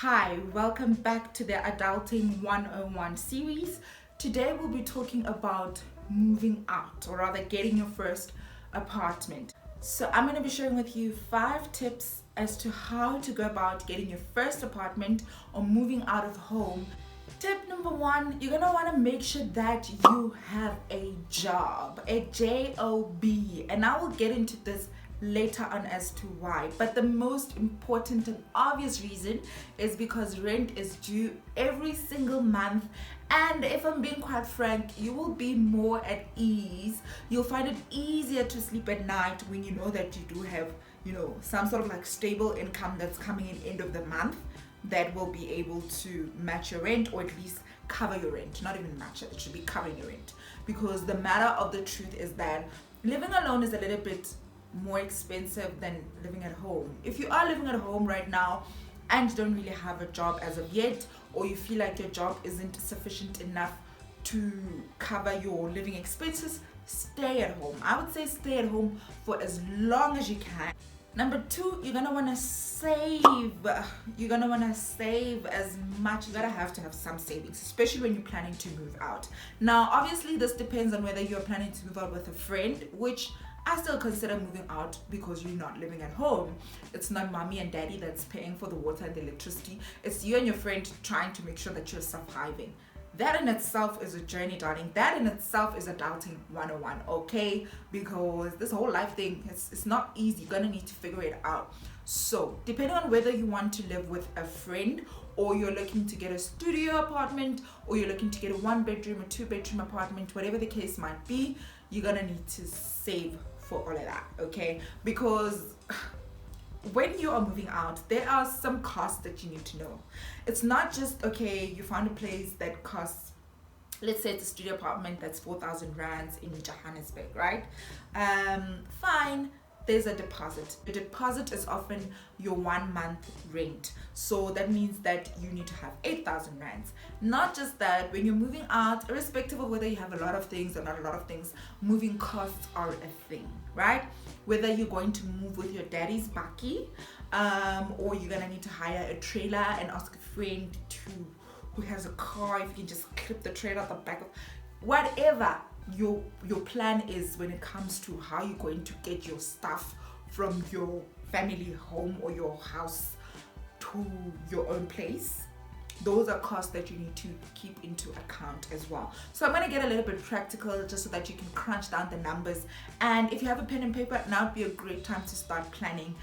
Hi, welcome back to the Adulting 101 series. Today we'll be talking about moving out, or rather getting your first apartment. So I'm going to be sharing with you 5 tips as to how to go about getting your first apartment or moving out of home. Tip number 1, you're going to want to make sure that you have a job, a job, and I will get into this later on as to why, but the most important and obvious reason is because rent is due every single month, and if I'm being quite frank, you will be more at ease. You'll find it easier to sleep at night when you know that you do have some sort of like stable income that's coming in end of the month that will be able to match your rent, or at least cover your rent. Not even match it should be covering your rent, because the matter of the truth is that living alone is a little bit more expensive than living at home. If you are living at home right now and you don't really have a job as of yet, or you feel like your job isn't sufficient enough to cover your living expenses, stay at home. I would say stay at home for as long as you can. Number 2, you're gonna wanna save. You're gonna wanna save as much. You're gonna have to have some savings, especially when you're planning to move out. Now, obviously, this depends on whether you're planning to move out with a friend, which I still consider moving out because you're not living at home. It's not mommy and daddy that's paying for the water and the electricity. It's you and your friend trying to make sure that you're surviving. That in itself is a journey, darling. That in itself is adulting 101, okay? Because this whole life thing, it's not easy. You're gonna need to figure it out. So, depending on whether you want to live with a friend, or you're looking to get a studio apartment, or you're looking to get a 1-bedroom or 2-bedroom apartment, whatever the case might be, you're gonna need to save for all of that, okay? Because when you are moving out, there are some costs that you need to know. It's not just, okay, you found a place that costs, let's say it's a studio apartment that's 4,000 rands in Johannesburg, right? Fine, there's a deposit. The deposit is often your 1 month rent. So that means that you need to have 8,000 rands. Not just that, when you're moving out, irrespective of whether you have a lot of things or not a lot of things, moving costs are a thing, right? Whether you're going to move with your daddy's bakkie, or you're gonna need to hire a trailer and ask a friend who has a car, if you can just clip the trailer at the back of whatever your plan is when it comes to how you're going to get your stuff from your family home or your house to your own place. Those are costs that you need to keep into account as well. So I'm going to get a little bit practical just so that you can crunch down the numbers. And if you have a pen and paper, now would be a great time to start planning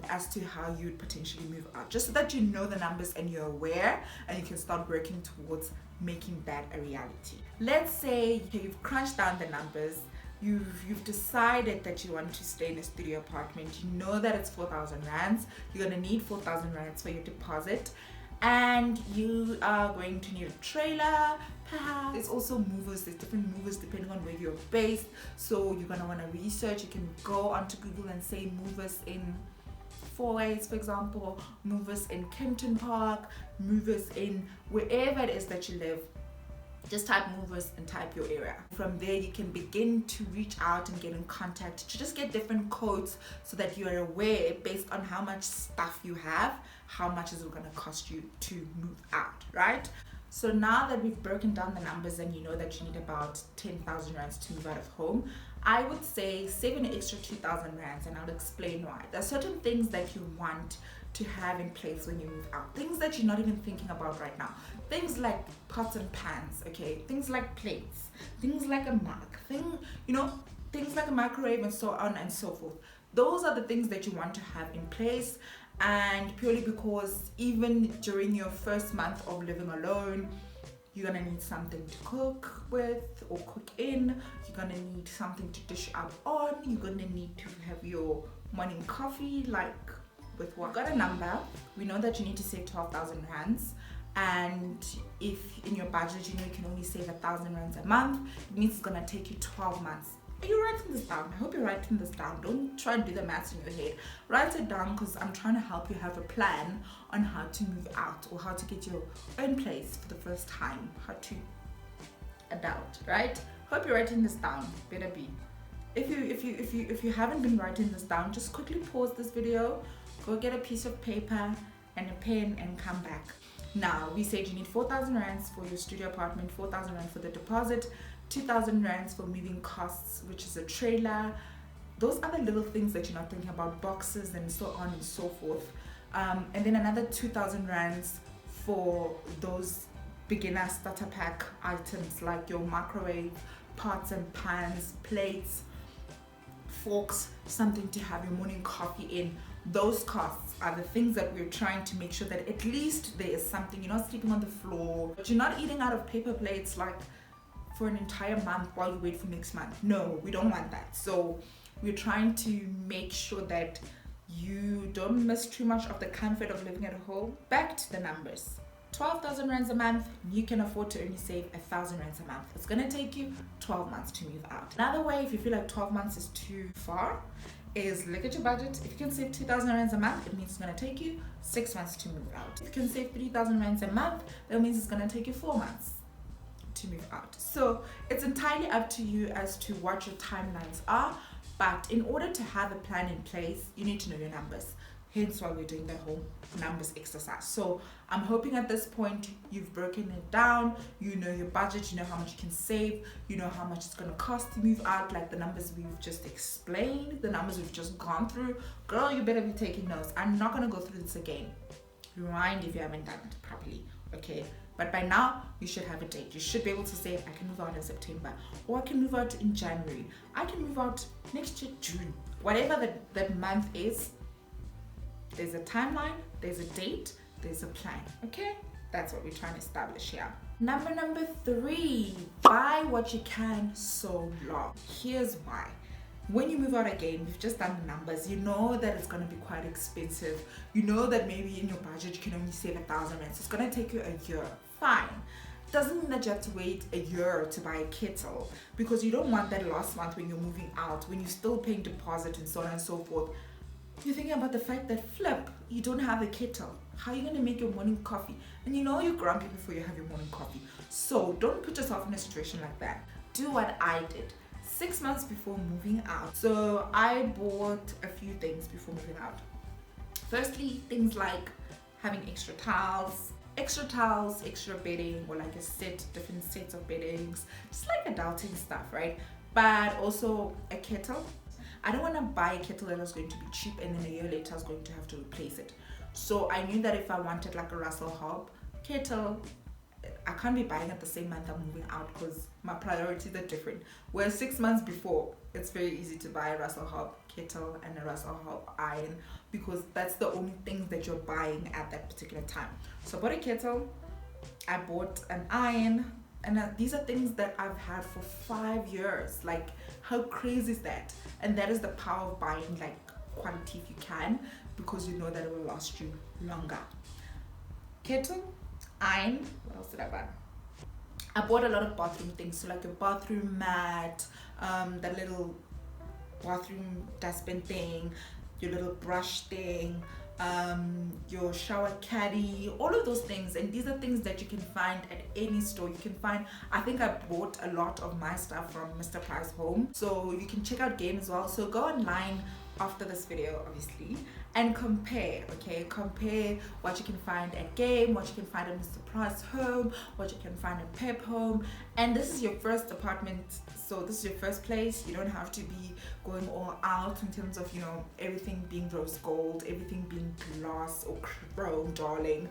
as to how you'd potentially move out, just so that you know the numbers and you're aware, and you can start working towards making that a reality. Let's say you've crunched down the numbers. You've decided that you want to stay in a studio apartment. You know that it's 4,000 rands. You're going to need 4,000 rands for your deposit. And you are going to need a trailer, perhaps. There's also movers. There's different movers depending on where you're based. So you're going to want to research. You can go onto Google and say movers in Fourways, for example, movers in Kempton Park, movers in wherever it is that you live. Just type movers and type your area. From there, you can begin to reach out and get in contact to just get different codes so that you are aware, based on how much stuff you have, how much is it going to cost you to move out, right? So now that we've broken down the numbers and you know that you need about 10,000 rands to move out of home, I would say save an extra 2,000 rands, and I'll explain why. There are certain things that you want to have in place when you move out, things that you're not even thinking about right now, things like pots and pans, okay, things like plates, things like a mug, things like a microwave, and so on and so forth. Those are the things that you want to have in place, and purely because even during your first month of living alone, you're gonna need something to cook with or cook in. You're gonna need something to dish up on. You're gonna need to have your morning coffee, like with what? Got a number. We know that you need to save 12,000 rands, and if in your budget you know you can only save 1,000 rands a month, it means it's gonna take you 12 months. Are you writing this down? I hope you're writing this down. Don't try and do the maths in your head. Write it down, because I'm trying to help you have a plan on how to move out, or how to get your own place for the first time, how to adult, right? Hope you're writing this down. Better be. If you haven't been writing this down, just quickly pause this video, go get a piece of paper and a pen and come back. Now, we said you need 4,000 rands for your studio apartment, 4,000 rand for the deposit, 2,000 rands for moving costs, which is a trailer, those other little things that you're not thinking about, boxes and so on and so forth. And then another 2,000 rands for those beginner starter pack items like your microwave, pots and pans, plates, forks, something to have your morning coffee in. Those costs are the things that we're trying to make sure that at least there is something. You're not sleeping on the floor, but you're not eating out of paper plates like for an entire month while you wait for next month. No, we don't want that. So we're trying to make sure that you don't miss too much of the comfort of living at home. Back to the numbers. 12,000 rands a month, you can afford to only save 1,000 rands a month. It's gonna take you 12 months to move out. Another way, if you feel like 12 months is too far, is look at your budget. If you can save 2,000 rands a month, it means it's gonna take you 6 months to move out. If you can save 3,000 rands a month, that means it's gonna take you 4 months to move out. So it's entirely up to you as to what your timelines are, but in order to have a plan in place, you need to know your numbers. Hence why we're doing that whole numbers exercise. So I'm hoping at this point you've broken it down, you know your budget, you know how much you can save, you know how much it's gonna cost to move out, like the numbers we've just explained, the numbers we've just gone through. Girl, you better be taking notes. I'm not gonna go through this again. Rewind if you haven't done it properly, okay? But by now, you should have a date. You should be able to say, I can move out in September, or I can move out in January. I can move out next year, June. Whatever that month is, there's a timeline, there's a date, there's a plan, okay? That's what we're trying to establish here. Number 3, buy what you can so long. Here's why. When you move out again, we've just done the numbers, you know that it's going to be quite expensive. You know that maybe in your budget you can only save 1,000 rands. So it's going to take you a year. Fine. Doesn't mean that you have to wait a year to buy a kettle, because you don't want that last month when you're moving out, when you're still paying deposit and so on and so forth. You're thinking about the fact that you don't have a kettle. How are you going to make your morning coffee? And you know you're grumpy before you have your morning coffee. So don't put yourself in a situation like that. Do what I did 6 months before moving out. So I bought a few things before moving out. Firstly, things like having extra towels, extra bedding, or like different sets of beddings, just like adulting stuff, right? But also a kettle. I don't want to buy a kettle that was going to be cheap and then a year later I was going to have to replace it. So I knew that if I wanted like a Russell Hobb kettle, I can't be buying it the same month I'm moving out because my priorities are different. Whereas 6 months before, it's very easy to buy a Russell Hobb kettle and a Russell Hobb iron, because that's the only things that you're buying at that particular time. So I bought a kettle, I bought an iron, and these are things that I've had for 5 years. Like, how crazy is that? And that is the power of buying like quality if you can, because you know that it will last you longer. Kettle, iron, what else did I buy? I bought a lot of bathroom things, so like your bathroom mat, that little bathroom dustbin thing, your little brush thing, your shower caddy, all of those things. And these are things that you can find at any store. You can find, I think I bought a lot of my stuff from Mr. Price Home, so you can check out Game as well. So go online after this video obviously and compare, okay? Compare what you can find at Game, what you can find at Mr. Price Home, what you can find at Pep Home. And this is your first apartment, so this is your first place. You don't have to be going all out in terms of, you know, everything being rose gold, everything being glass or chrome, darling.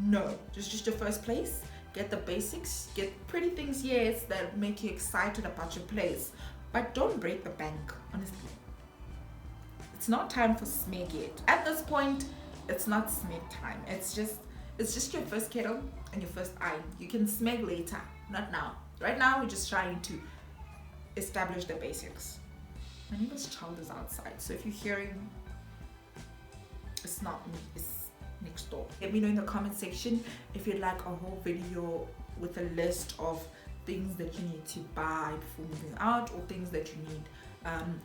No, just your first place. Get the basics, get pretty things, yes, that make you excited about your place, but don't break the bank, honestly. It's not time for smeg yet. At this point, it's not smeg time. It's just your first kettle and your first iron. You can smeg later, not now. Right now, we're just trying to establish the basics. My neighbor's child is outside, so if you're hearing, it's not me, it's next door. Let me know in the comment section if you'd like a whole video with a list of things that you need to buy before moving out, or things that you need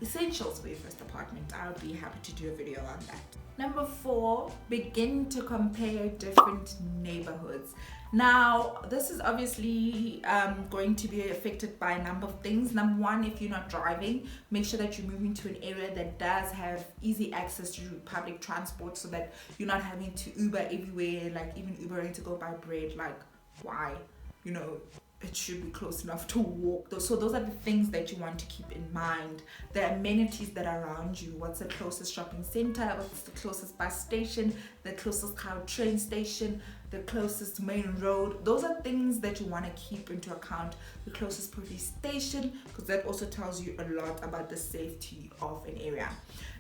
essentials for your first apartment. I'll be happy to do a video on that. Number 4, begin to compare different neighborhoods. Now, this is obviously going to be affected by a number of things. Number 1, if you're not driving, make sure that you're moving to an area that does have easy access to public transport, so that you're not having to Uber everywhere, like even Ubering to go buy bread. Like, why? You know, it should be close enough to walk. So those are the things that you want to keep in mind. The amenities that are around you. What's the closest shopping center? What's the closest bus station? The closest train station? The closest main road? Those are things that you want to keep into account. The closest police station, because that also tells you a lot about the safety of an area.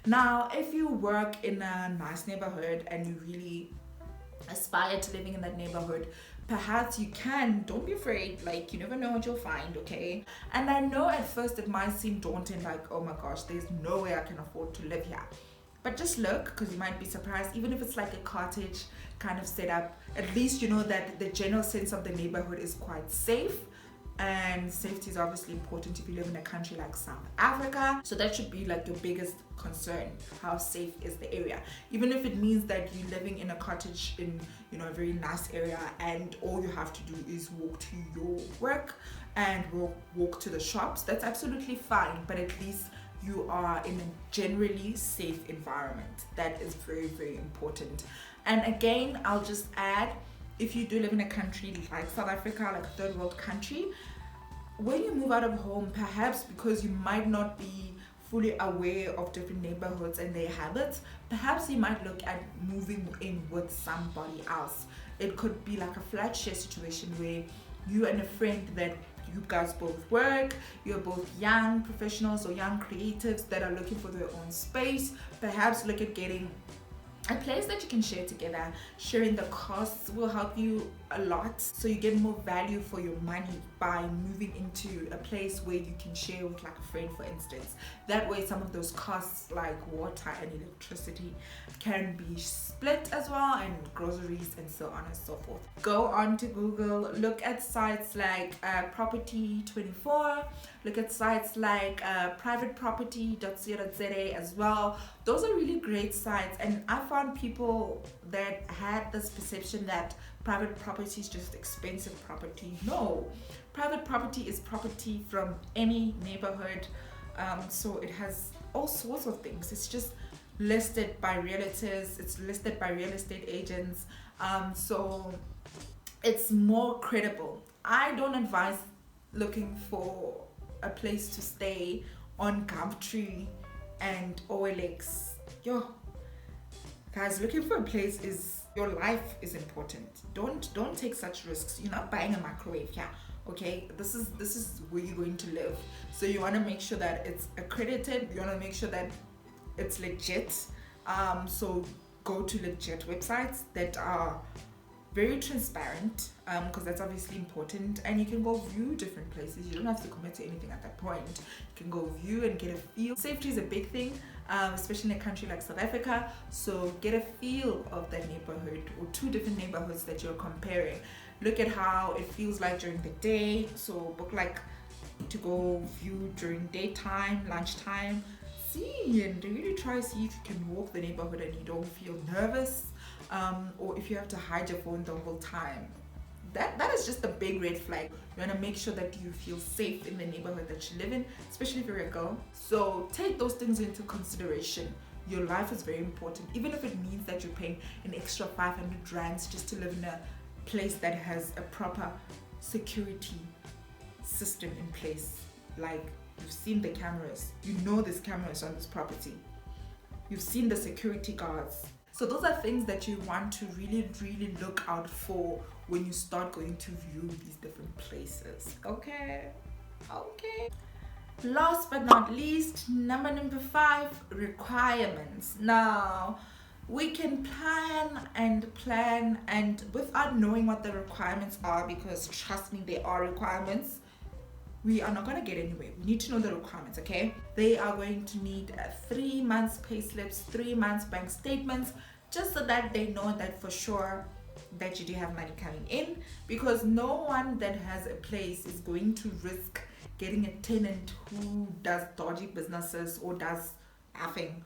Now, if you work in a nice neighborhood and you really aspire to living in that neighborhood, perhaps you can, don't be afraid, like, you never know what you'll find, okay? And I know at first it might seem daunting, like, oh my gosh, there's no way I can afford to live here. But just look, because you might be surprised. Even if it's like a cottage kind of setup, at least you know that the general sense of the neighborhood is quite safe. And safety is obviously important if you live in a country like South Africa. So that should be like your biggest concern. How safe is the area? Even if it means that you're living in a cottage in, you know, a very nice area, and all you have to do is walk to your work and walk to the shops, that's absolutely fine. But at least you are in a generally safe environment. That is very, very important. And again, I'll just add, if you do live in a country like South Africa, like a third world country, when you move out of home, perhaps because you might not be fully aware of different neighborhoods and their habits, perhaps you might look at moving in with somebody else. It could be like a flat share situation where you and a friend that you guys both work, you're both young professionals or young creatives that are looking for their own space. Perhaps look at getting a place that you can share together. Sharing the costs will help you a lot, so you get more value for your money by moving into a place where you can share with like a friend, for instance. That way some of those costs like water and electricity can be split as well, and groceries and so on and so forth. Go on to Google, look at sites like Property24, look at sites like privateproperty.co.za as well. Those are really great sites, and I found people that had this perception that private property is just expensive property. No, private property is property from any neighborhood, so it has all sorts of things. It's just listed by realtors, it's listed by real estate agents, so it's more credible. I don't advise looking for a place to stay on Gumtree and OLX. Yo, guys, looking for a place is, your life is important. Don't take such risks. You're not buying a microwave here, okay? This is where you're going to live, so you want to make sure that it's accredited. You want to make sure that it's legit. So go to legit websites that are very transparent, because that's obviously important, and you can go view different places. You don't have to commit to anything at that point. You can go view and get a feel. Safety is a big thing, especially in a country like South Africa, so get a feel of that neighborhood or two different neighborhoods that you're comparing. Look at how it feels like during the day, so book like to go view during daytime, lunchtime. See and really try to see if you can walk the neighborhood and you don't feel nervous, or if you have to hide your phone the whole time. That is just a big red flag. You want to make sure that you feel safe in the neighborhood that you live in, especially if you're a girl. So take those things into consideration. Your life is very important, even if it means that you're paying an extra 500 rands just to live in a place that has a proper security system in place. Like, you've seen the cameras, you know there's cameras on this property, you've seen the security guards. So those are things that you want to really, really look out for when you start going to view these different places. Okay. Last but not least, number 5, requirements. Now, we can plan and without knowing what the requirements are, because trust me, there are requirements, we are not going to get anywhere. We need to know the requirements, okay? They are going to need 3 months pay slips, 3 months bank statements, just so that they know that for sure that you do have money coming in, because no one that has a place is going to risk getting a tenant who does dodgy businesses or does nothing.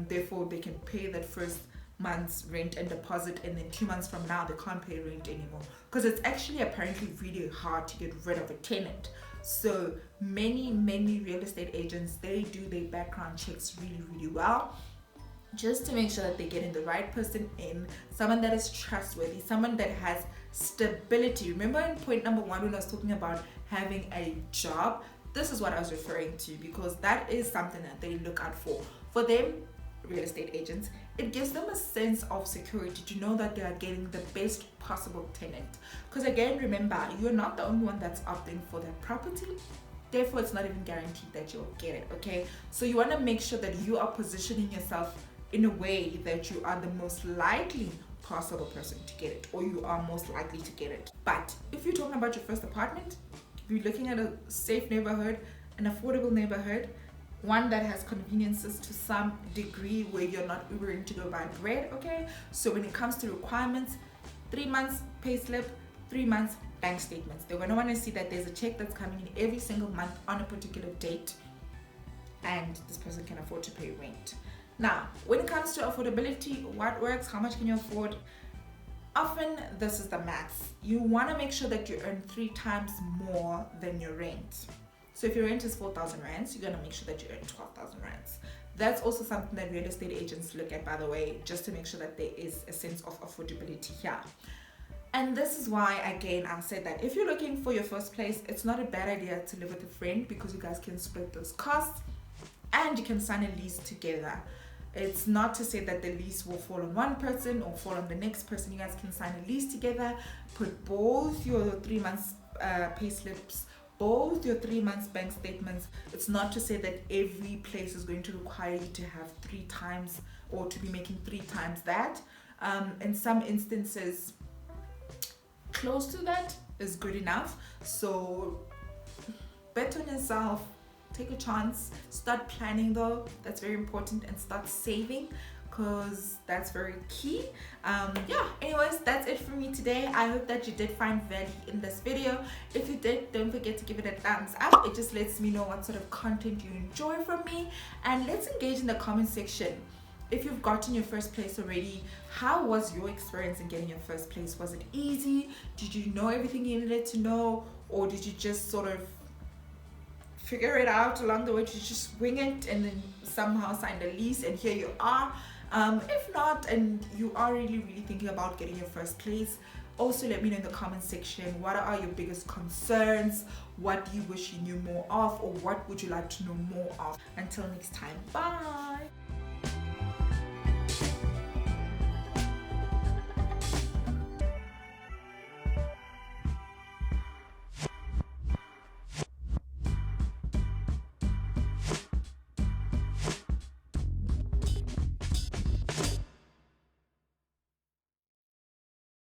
Therefore, they can pay that first month's rent and deposit, and then 2 months from now they can't pay rent anymore, because it's actually apparently really hard to get rid of a tenant. So many real estate agents, they do their background checks really well, just to make sure that they're getting the right person in, someone that is trustworthy, someone that has stability. Remember in point number 1 when I was talking about having a job, this is what I was referring to, because that is something that they look out for them, real estate agents. It gives them a sense of security to know that they are getting the best possible tenant, because again, remember, you're not the only one that's opting for that property, therefore it's not even guaranteed that you'll get it. Okay, so you want to make sure that you are positioning yourself in a way that you are the most likely possible person to get it, or you are most likely to get it. But if you're talking about your first apartment, if you're looking at a safe neighborhood, an affordable neighborhood, one that has conveniences to some degree, where you're not Ubering to go buy bread. Okay, so when it comes to requirements, 3 months pay slip, 3 months bank statements. They're going to want to see that there's a check that's coming in every single month on a particular date, and this person can afford to pay rent. Now, when it comes to affordability, what works, how much can you afford? Often this is the max. You want to make sure that you earn 3 times more than your rent. So if your rent is 4,000 rands, you're going to make sure that you earn 12,000 rands. That's also something that real estate agents look at, by the way, just to make sure that there is a sense of affordability here. And this is why, again, I said that if you're looking for your first place, it's not a bad idea to live with a friend, because you guys can split those costs and you can sign a lease together. It's not to say that the lease will fall on one person or fall on the next person. You guys can sign a lease together, put both your 3 months pay slips, both your 3 months bank statements. It's not to say that every place is going to require you to have 3 times or to be making 3 times that. In some instances, close to that is good enough. So bet on yourself, take a chance, start planning though, that's very important, and start saving, because that's very key. Yeah, anyways, that's it for me today. I hope that you did find value in this video. If you did, don't forget to give it a thumbs up. It just lets me know what sort of content you enjoy from me, and let's engage in the comment section. If you've gotten your first place already, how was your experience in getting your first place? Was it easy? Did you know everything you needed to know, or did you just sort of figure it out along the way? Did you just wing it and then somehow sign the lease and here you are? If not, and you are really thinking about getting your first place, also let me know in the comment section, what are your biggest concerns? What do you wish you knew more of, or what would you like to know more of? Until next time, bye.